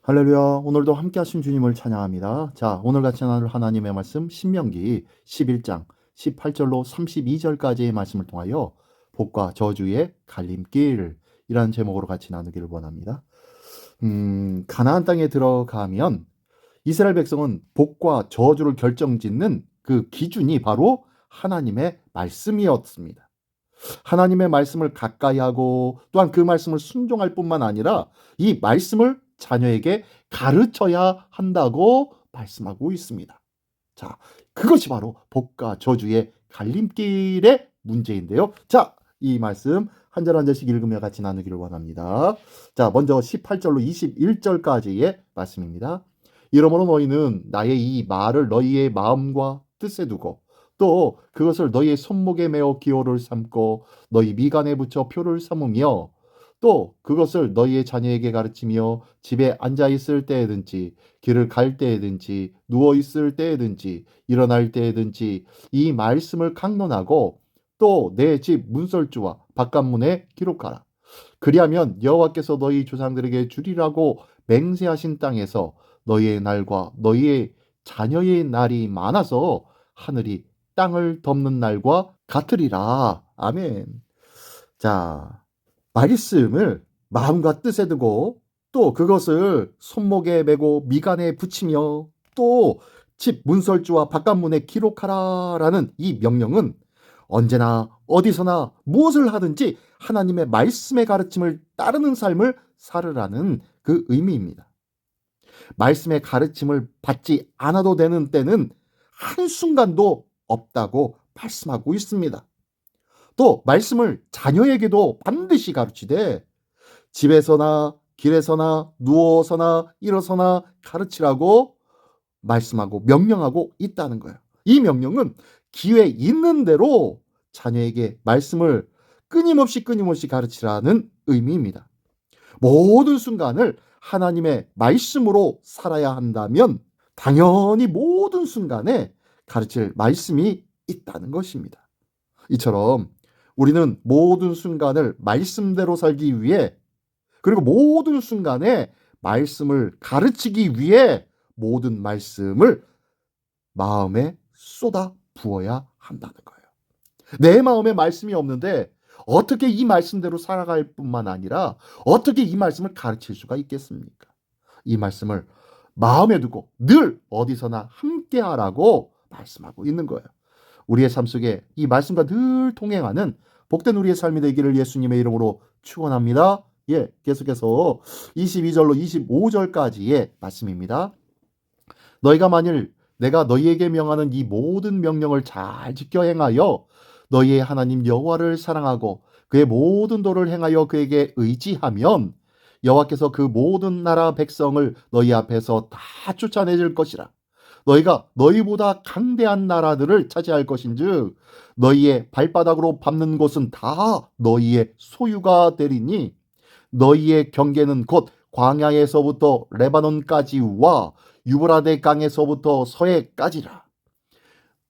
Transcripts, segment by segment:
할렐루야. 오늘도 함께 하신 주님을 찬양합니다. 자, 오늘 같이 나눌 하나님의 말씀 신명기 11장 18절로 32절까지의 말씀을 통하여 복과 저주의 갈림길이라는 제목으로 같이 나누기를 원합니다. 가나안 땅에 들어가면 이스라엘 백성은 복과 저주를 결정짓는 그 기준이 바로 하나님의 말씀이었습니다. 하나님의 말씀을 가까이 하고 또한 그 말씀을 순종할 뿐만 아니라 이 말씀을 자녀에게 가르쳐야 한다고 말씀하고 있습니다. 자, 그것이 바로 복과 저주의 갈림길의 문제인데요. 자, 이 말씀 한 절 한 절씩 읽으며 같이 나누기를 원합니다. 자, 먼저 18절로 21절까지의 말씀입니다. 이러므로 너희는 나의 이 말을 너희의 마음과 뜻에 두고 또 그것을 너희의 손목에 메어 기호를 삼고 너희 미간에 붙여 표를 삼으며 또 그것을 너희의 자녀에게 가르치며 집에 앉아 있을 때에든지 길을 갈 때에든지 누워 있을 때에든지 일어날 때에든지 이 말씀을 강론하고 또 내 집 문설주와 바깥문에 기록하라. 그리하면 여호와께서 너희 조상들에게 주리라고 맹세하신 땅에서 너희의 날과 너희의 자녀의 날이 많아서 하늘이 땅을 덮는 날과 같으리라. 아멘. 자, 말씀을 마음과 뜻에 두고 또 그것을 손목에 메고 미간에 붙이며 또 집 문설주와 바깥문에 기록하라라는 이 명령은 언제나 어디서나 무엇을 하든지 하나님의 말씀의 가르침을 따르는 삶을 살으라는 그 의미입니다. 말씀의 가르침을 받지 않아도 되는 때는 한순간도 없다고 말씀하고 있습니다. 또 말씀을 자녀에게도 반드시 가르치되 집에서나 길에서나 누워서나 일어서나 가르치라고 말씀하고 명령하고 있다는 거예요. 이 명령은 기회 있는 대로 자녀에게 말씀을 끊임없이 가르치라는 의미입니다. 모든 순간을 하나님의 말씀으로 살아야 한다면 당연히 모든 순간에 가르칠 말씀이 있다는 것입니다. 이처럼 우리는 모든 순간을 말씀대로 살기 위해 그리고 모든 순간에 말씀을 가르치기 위해 모든 말씀을 마음에 쏟아 부어야 한다는 거예요. 내 마음에 말씀이 없는데 어떻게 이 말씀대로 살아갈 뿐만 아니라 어떻게 이 말씀을 가르칠 수가 있겠습니까? 이 말씀을 마음에 두고 늘 어디서나 함께하라고 말씀하고 있는 거예요. 우리의 삶 속에 이 말씀과 늘 동행하는 복된 우리의 삶이 되기를 예수님의 이름으로 축원합니다. 예, 계속해서 22절로 25절까지의 말씀입니다. 너희가 만일 내가 너희에게 명하는 이 모든 명령을 잘 지켜 행하여 너희의 하나님 여호와를 사랑하고 그의 모든 도를 행하여 그에게 의지하면 여호와께서 그 모든 나라 백성을 너희 앞에서 다 쫓아내줄 것이라. 너희가 너희보다 강대한 나라들을 차지할 것인즉 너희의 발바닥으로 밟는 곳은 다 너희의 소유가 되리니 너희의 경계는 곧 광야에서부터 레바논까지와 유브라데 강에서부터 서해까지라.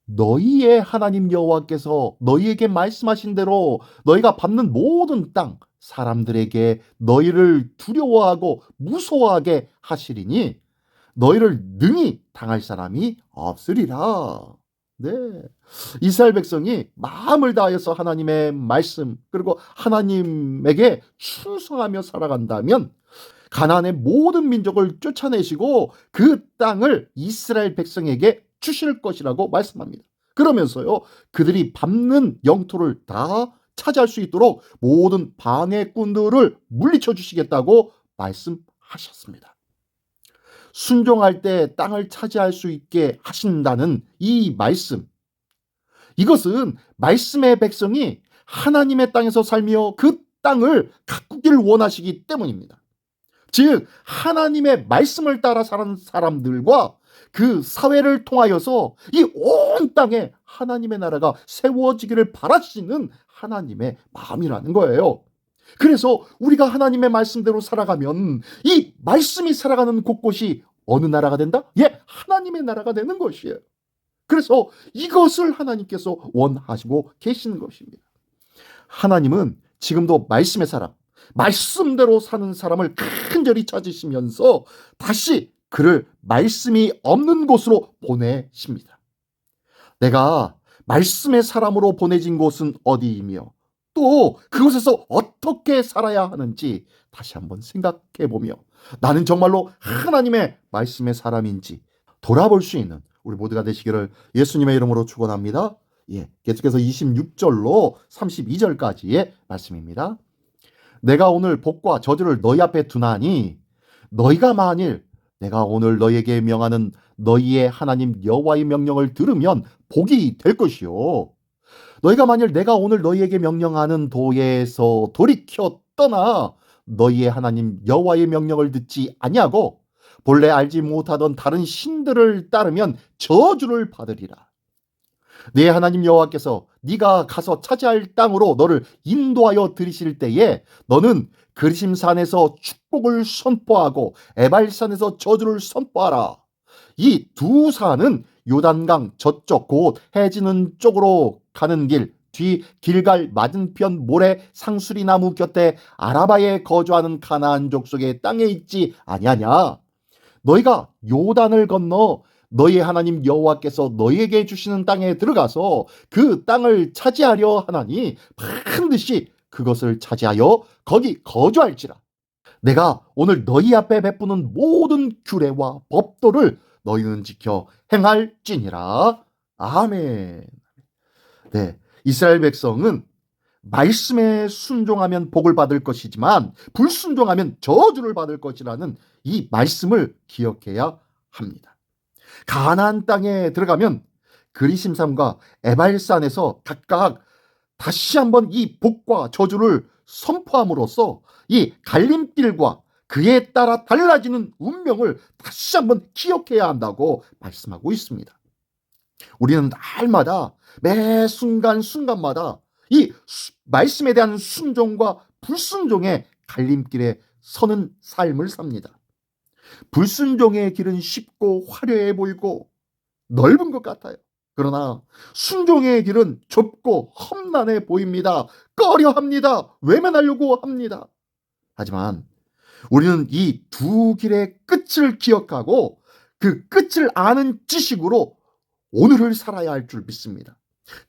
너희의 하나님 여호와께서 너희에게 말씀하신 대로 너희가 밟는 모든 땅 사람들에게 너희를 두려워하고 무서워하게 하시리니 너희를 능히 당할 사람이 없으리라. 네. 이스라엘 백성이 마음을 다하여서 하나님의 말씀 그리고 하나님에게 충성하며 살아간다면 가나안의 모든 민족을 쫓아내시고 그 땅을 이스라엘 백성에게 주실 것이라고 말씀합니다. 그러면서요, 그들이 밟는 영토를 다 차지할 수 있도록 모든 방해꾼들을 물리쳐 주시겠다고 말씀하셨습니다. 순종할 때 땅을 차지할 수 있게 하신다는 이 말씀, 이것은 말씀의 백성이 하나님의 땅에서 살며 그 땅을 가꾸기를 원하시기 때문입니다. 즉 하나님의 말씀을 따라 사는 사람들과 그 사회를 통하여서 이 온 땅에 하나님의 나라가 세워지기를 바라시는 하나님의 마음이라는 거예요. 그래서 우리가 하나님의 말씀대로 살아가면 이 말씀이 살아가는 곳곳이 어느 나라가 된다? 예, 하나님의 나라가 되는 것이에요. 그래서 이것을 하나님께서 원하시고 계시는 것입니다. 하나님은 지금도 말씀의 사람, 말씀대로 사는 사람을 간절히 찾으시면서 다시 그를 말씀이 없는 곳으로 보내십니다. 내가 말씀의 사람으로 보내진 곳은 어디이며 또 그곳에서 어떻게 살아야 하는지 다시 한번 생각해 보며 나는 정말로 하나님의 말씀의 사람인지 돌아볼 수 있는 우리 모두가 되시기를 예수님의 이름으로 축원합니다. 계속해서 26절로 32절까지의 말씀입니다. 내가 오늘 복과 저주를 너희 앞에 두나니 너희가 만일 내가 오늘 너희에게 명하는 너희의 하나님 여호와의 명령을 들으면 복이 될 것이요 너희가 만일 내가 오늘 너희에게 명령하는 도에서 돌이켜 떠나 너희의 하나님 여호와의 명령을 듣지 아니하고 본래 알지 못하던 다른 신들을 따르면 저주를 받으리라. 네 하나님 여호와께서 네가 가서 차지할 땅으로 너를 인도하여 들이실 때에 너는 그리심산에서 축복을 선포하고 에발산에서 저주를 선포하라. 이 두 산은 요단강 저쪽 곧 해지는 쪽으로 가는 길 뒤 길갈 맞은편 모래 상수리 나무 곁에 아라바에 거주하는 가나안 족속의 땅에 있지 아니하냐. 너희가 요단을 건너 너희 하나님 여호와께서 너희에게 주시는 땅에 들어가서 그 땅을 차지하려 하나니 반드시 그것을 차지하여 거기 거주할지라. 내가 오늘 너희 앞에 베푸는 모든 규례와 법도를 너희는 지켜 행할지니라. 아멘. 이스라엘 백성은 말씀에 순종하면 복을 받을 것이지만 불순종하면 저주를 받을 것이라는 이 말씀을 기억해야 합니다. 가나안 땅에 들어가면 그리심산과 에발산에서 각각 다시 한번 이 복과 저주를 선포함으로써 이 갈림길과 그에 따라 달라지는 운명을 다시 한번 기억해야 한다고 말씀하고 있습니다. 우리는 날마다 매 순간순간마다 이 말씀에 대한 순종과 불순종의 갈림길에 서는 삶을 삽니다. 불순종의 길은 쉽고 화려해 보이고 넓은 것 같아요. 그러나 순종의 길은 좁고 험난해 보입니다. 꺼려합니다. 외면하려고 합니다. 하지만 우리는 이 두 길의 끝을 기억하고 그 끝을 아는 지식으로 오늘을 살아야 할 줄 믿습니다.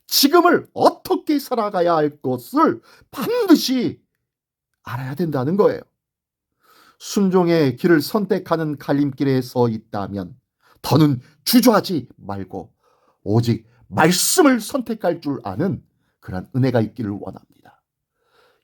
지금을 어떻게 살아가야 할 것을 반드시 알아야 된다는 거예요. 순종의 길을 선택하는 갈림길에 서 있다면 더는 주저하지 말고 오직 말씀을 선택할 줄 아는 그런 은혜가 있기를 원합니다.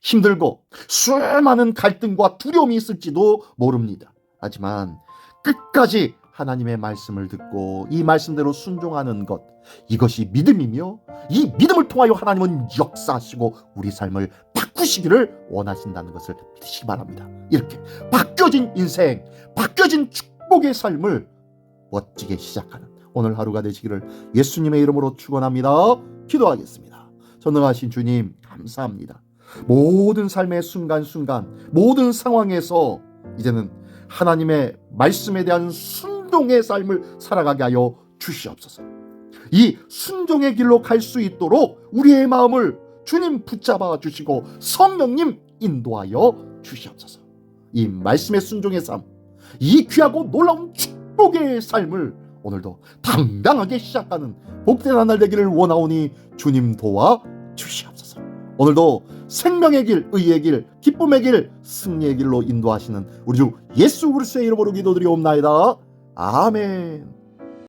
힘들고 수많은 갈등과 두려움이 있을지도 모릅니다. 하지만 끝까지 하나님의 말씀을 듣고 이 말씀대로 순종하는 것, 이것이 믿음이며 이 믿음을 통하여 하나님은 역사하시고 우리 삶을 바꾸시기를 원하신다는 것을 믿으시기 바랍니다. 이렇게 바뀌어진 인생, 바뀌어진 축복의 삶을 멋지게 시작하는 오늘 하루가 되시기를 예수님의 이름으로 축원합니다. 기도하겠습니다. 전능하신 주님 감사합니다. 모든 삶의 순간순간 모든 상황에서 이제는 하나님의 말씀에 대한 순종의 삶을 살아가게 하여 주시옵소서. 이 순종의 길로 갈 수 있도록 우리의 마음을 주님 붙잡아 주시고 성령님 인도하여 주시옵소서. 이 말씀의 순종의 삶, 이 귀하고 놀라운 축복의 삶을 오늘도 당당하게 시작하는 복된 한 날 되기를 원하오니 주님 도와 주시옵소서. 오늘도 생명의 길, 의의 길, 기쁨의 길, 승리의 길로 인도하시는 우리 주 예수 그리스도의 이름으로 기도드리옵나이다. 아멘.